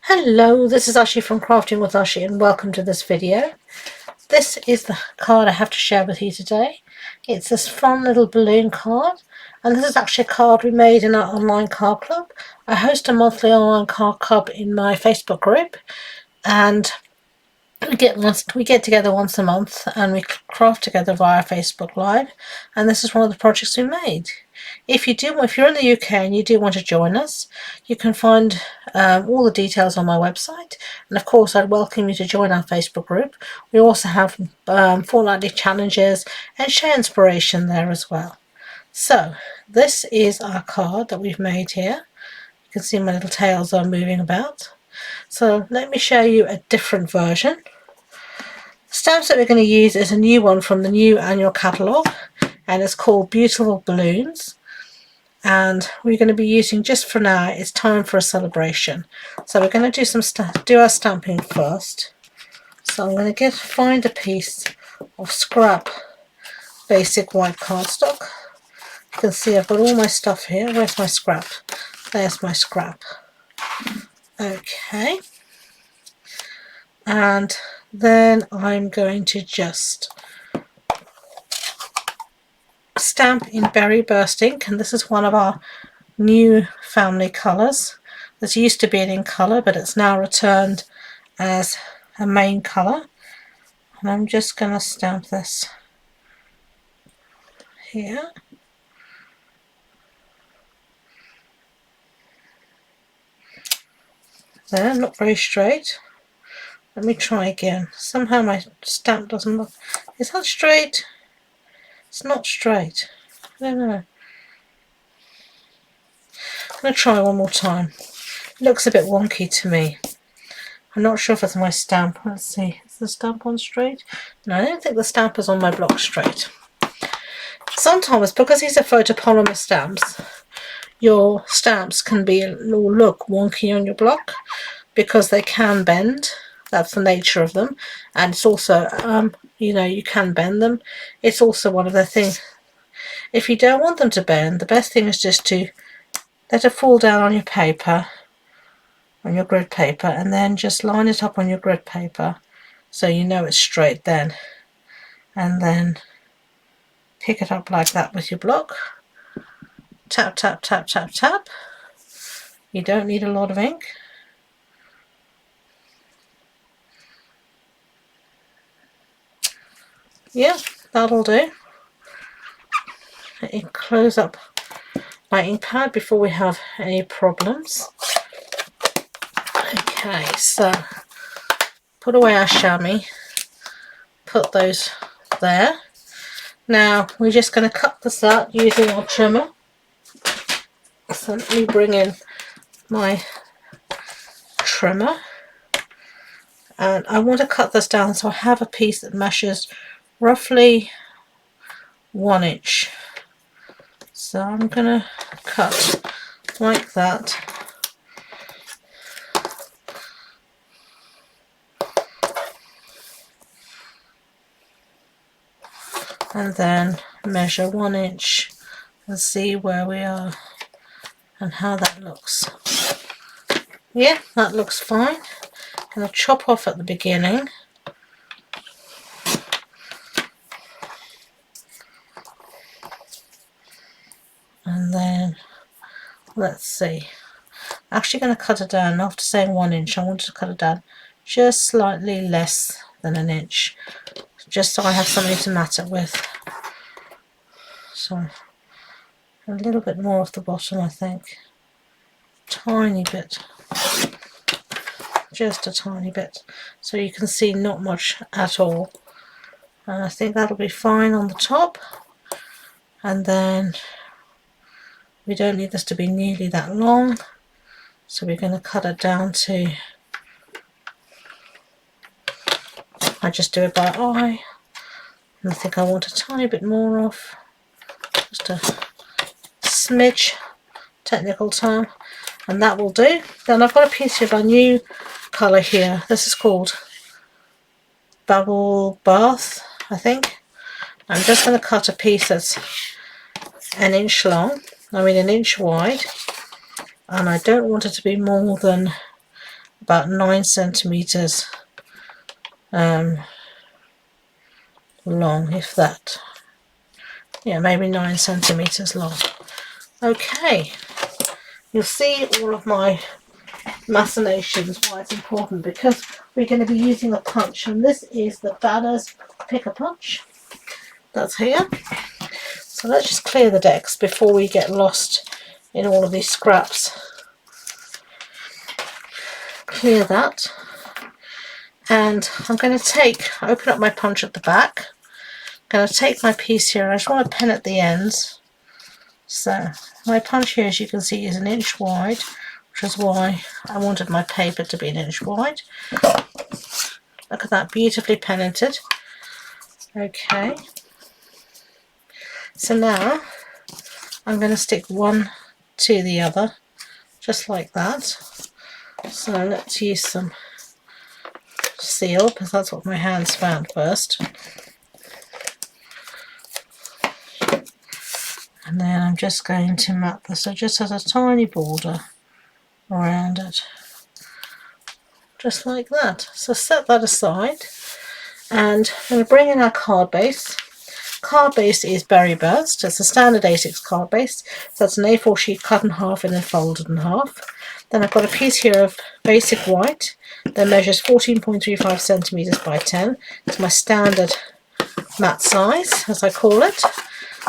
Hello, this is Ashee from Crafting with Ashee and welcome to this video. This is the card I have to share with you today. It's this fun little balloon card, and this is actually a card we made in our online card club. I host a monthly online card club in my Facebook group, and we get together once a month and we craft together via Facebook Live, and this is one of the projects we made. If you're in the UK and you do want to join us, you can find all the details on my website, and of course I'd welcome you to join our Facebook group. We also have fortnightly challenges and share inspiration there as well. So this is our card that we've made here. You can see my little tails are moving about. So let me show you a different version. Stamps that we're going to use is a new one from the new annual catalogue, and it's called Beautiful Balloons, and we're going to be using, just for now, it's time for a celebration. So we're going to do our stamping first. So I'm going to find a piece of scrap basic white cardstock. You can see I've got all my stuff here. Where's my scrap? There's my scrap. Okay, and then I'm going to just stamp in Berry Burst ink, and this is one of our new family colours. This used to be an ink colour, but it's now returned as a main colour, and I'm just going to stamp this here. There, not very straight. Let me try again. Somehow my stamp doesn't look... Is that straight? It's not straight. I don't know. I'm going to try one more time. It looks a bit wonky to me. I'm not sure if it's my stamp. Let's see. Is the stamp on straight? No, I don't think the stamp is on my block straight. Sometimes, because these are photopolymer stamps, your stamps can look wonky on your block because they can bend. That's the nature of them, and it's also you can bend them. It's also one of the things, if you don't want them to bend, the best thing is just to let it fall down on your paper, on your grid paper, and then just line it up on your grid paper so you know it's straight then, and then pick it up like that with your block. Tap, tap, tap, tap, tap. You don't need a lot of ink. Yeah, that'll do. Let me close up my ink pad before we have any problems. Okay, so put away our chamois, put those there. Now we're just going to cut this out using our trimmer. So let me bring in my trimmer, and I want to cut this down so I have a piece that measures roughly 1 inch. So I'm going to cut like that. And then measure 1 inch and see where we are and how that looks. Yeah, that looks fine. I'm going to chop off at the beginning. And then, let's see. I'm actually going to cut it down. After saying 1 inch, I wanted to cut it down just slightly less than 1 inch, just so I have something to mat it with. So a little bit more off the bottom, I think. Tiny bit. Just a tiny bit. So you can see not much at all. And I think that'll be fine on the top. And then we don't need this to be nearly that long. So we're going to cut it down to... I just do it by eye. And I think I want a tiny bit more off. Just a smidge, technical term, and that will do. Then I've got a piece of our new colour here. This is called Bubble Bath, I think. I'm just going to cut a piece that's 1 inch long, I mean 1 inch wide, and I don't want it to be more than about 9 centimeters long, if that. Yeah, maybe 9 centimeters long. Okay, you'll see all of my machinations, why it's important, because we're going to be using a punch, and this is the Banners Pick a Punch that's here. So let's just clear the decks before we get lost in all of these scraps. Clear that, and I'm going to open up my punch at the back. I'm going to take my piece here, and I just want to pen at the ends. So my punch here, as you can see, is 1 inch wide, which is why I wanted my paper to be 1 inch wide. Look at that, beautifully penninted. Okay, so now I'm going to stick one to the other, just like that. So let's use some seal, because that's what my hands found first. And then I'm just going to map this, so it just has a tiny border around it, just like that. So set that aside, and I'm going to bring in our card base. Card base is Berry Burst. It's a standard A6 card base, so that's an A4 sheet cut in half and then folded in half. Then I've got a piece here of basic white that measures 14.35 centimeters by 10. It's my standard mat size, as I call it.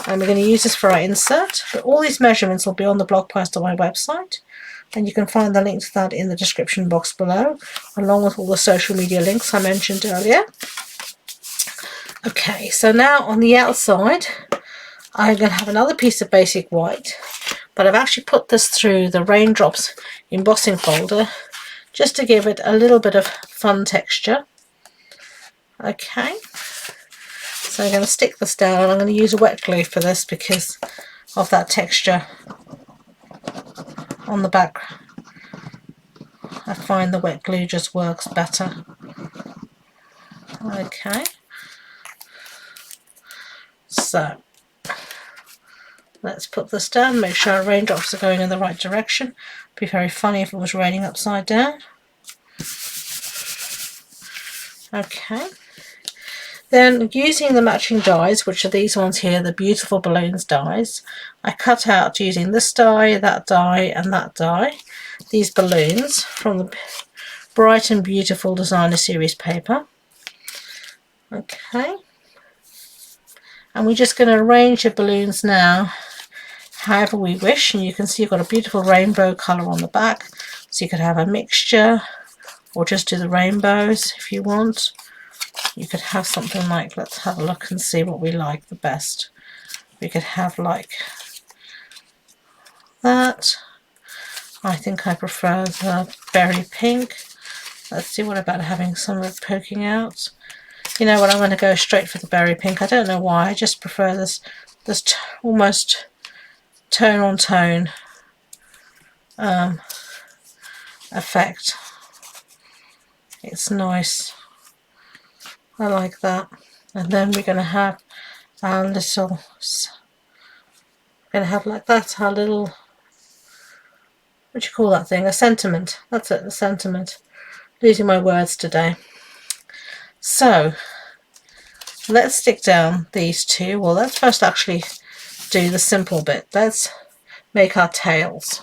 And we're going to use this for our insert. But all these measurements will be on the blog post on my website, and you can find the link to that in the description box below, along with all the social media links I mentioned earlier. Okay, so now on the outside I'm going to have another piece of basic white, but I've actually put this through the Raindrops embossing folder just to give it a little bit of fun texture. Okay, so I'm going to stick this down, and I'm going to use a wet glue for this because of that texture on the back. I find the wet glue just works better. Okay, so let's put this down, make sure our raindrops are going in the right direction. It'd be very funny if it was raining upside down. Okay. Then, using the matching dies, which are these ones here, the Beautiful Balloons dies, I cut out, using this die, that die, and that die, these balloons from the Bright and Beautiful Designer Series paper. Okay. And we're just going to arrange the balloons now however we wish, and you can see you've got a beautiful rainbow colour on the back, so you could have a mixture or just do the rainbows if you want. You could have something like, let's have a look and see what we like the best. We could have like that. I think I prefer the berry pink. Let's see, what about having some of it poking out? You know what, I'm going to go straight for the berry pink. I don't know why, I just prefer this almost tone on tone effect. It's nice. I like that. And then we're going to have our little, like that, our little, what do you call that thing? A sentiment. That's it, a sentiment. Losing my words today. So let's stick down these two. Well, let's first actually do the simple bit. Let's make our tails.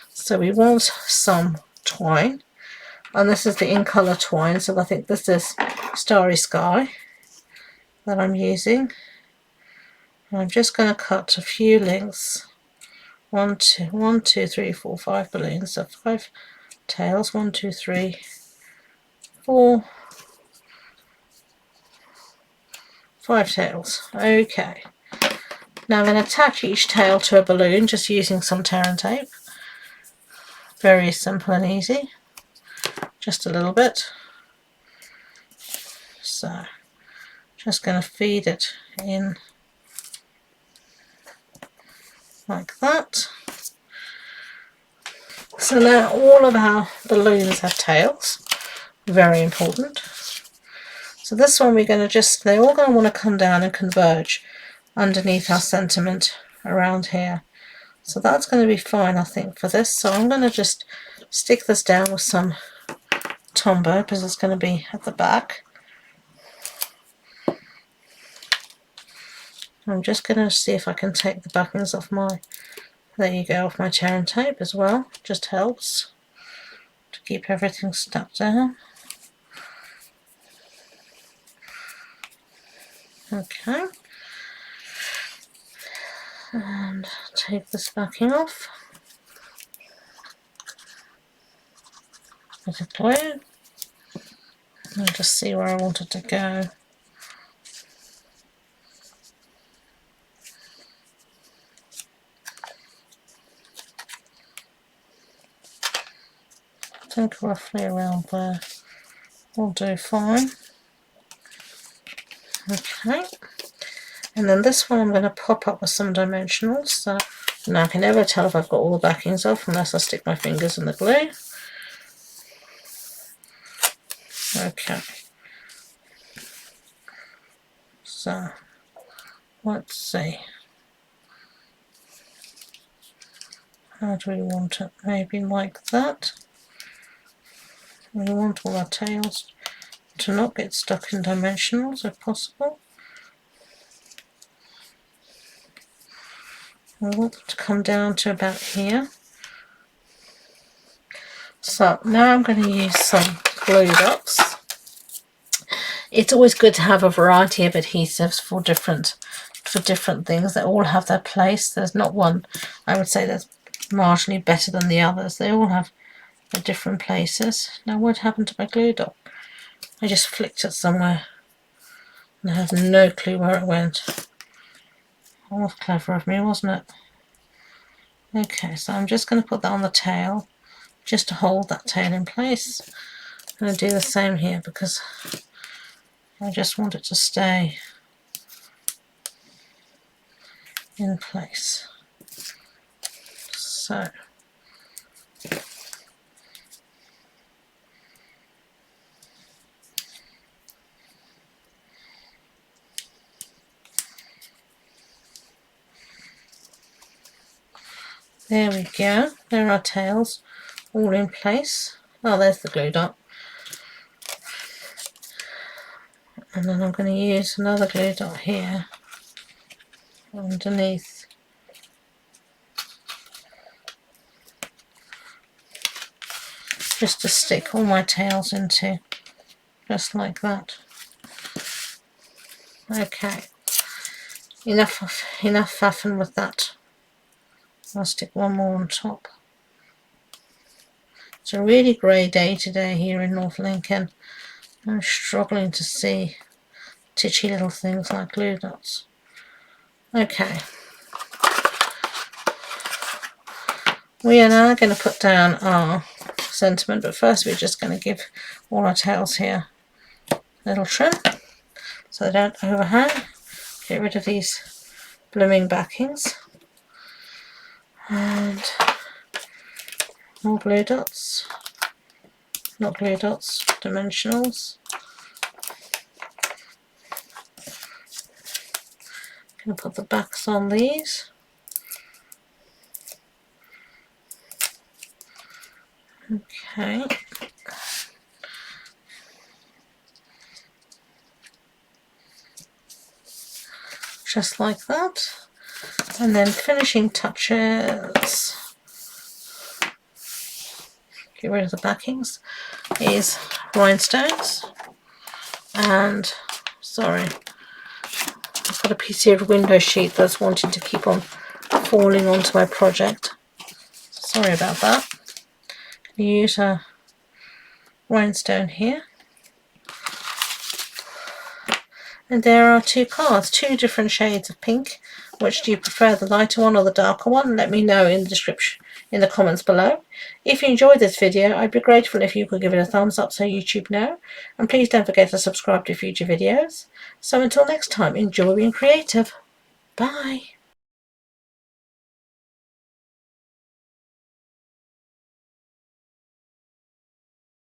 So we want some twine, and this is the in colour twine, so I think this is Starry Sky that I'm using. And I'm just going to cut a few lengths. 1, 2, 3, 4, 5 balloons, so 5 tails. 1, 2, 3, 4, 5 tails. Okay. Now I'm going to attach each tail to a balloon just using some tear and tape. Very simple and easy. Just a little bit. So just going to feed it in like that. So now all of our balloons have tails. Very important. So this one we're going to they're all going to want to come down and converge underneath our sentiment around here. So that's going to be fine, I think, for this. So I'm going to just stick this down with some Tombow because it's going to be at the back. I'm just going to see if I can take the backings off my, there you go, off my tearing tape as well. Just helps to keep everything stuck down. Okay. And take this backing off. With a glue. And just see where I want it to go. I think roughly around there will do fine. Okay. And then this one I'm going to pop up with some dimensionals. So now I can never tell if I've got all the backings off unless I stick my fingers in the glue. Okay. So let's see. How do we want it? Maybe like that. We want all our tails to not get stuck in dimensionals if possible. We want them to come down to about here. So now I'm going to use some glue dots. It's always good to have a variety of adhesives for different things. They all have their place. There's not one, I would say, that's marginally better than the others. They all have their different places. Now what happened to my glue dot? I just flicked it somewhere and I have no clue where it went. That was clever of me, wasn't it? Okay, so I'm just going to put that on the tail just to hold that tail in place. I'm going to do the same here because I just want it to stay in place. So there we go. There are our tails all in place. Oh, there's the glue dot. And then I'm going to use another glue dot here underneath. Just to stick all my tails into, just like that. Okay, enough faffing with that. I'll stick one more on top. It's a really grey day today here in North Lincoln. I'm struggling to see titchy little things like glue dots. Okay. We are now going to put down our sentiment, but first we're just going to give all our tails here a little trim so they don't overhang. Get rid of these blooming backings. And more glue dots. Not glue dots, dimensionals. Going to put the backs on these. Okay. Just like that. And then finishing touches. Get rid of the backings. Is rhinestones. And sorry, I've got a piece here of window sheet that's wanting to keep on falling onto my project. Sorry about that. Use a rhinestone here. And there are two cards, two different shades of pink. Which do you prefer, the lighter one or the darker one? Let me know in the description, in the comments below. If you enjoyed this video, I'd be grateful if you could give it a thumbs up so YouTube know. And please don't forget to subscribe to future videos. So until next time, enjoy being creative. Bye.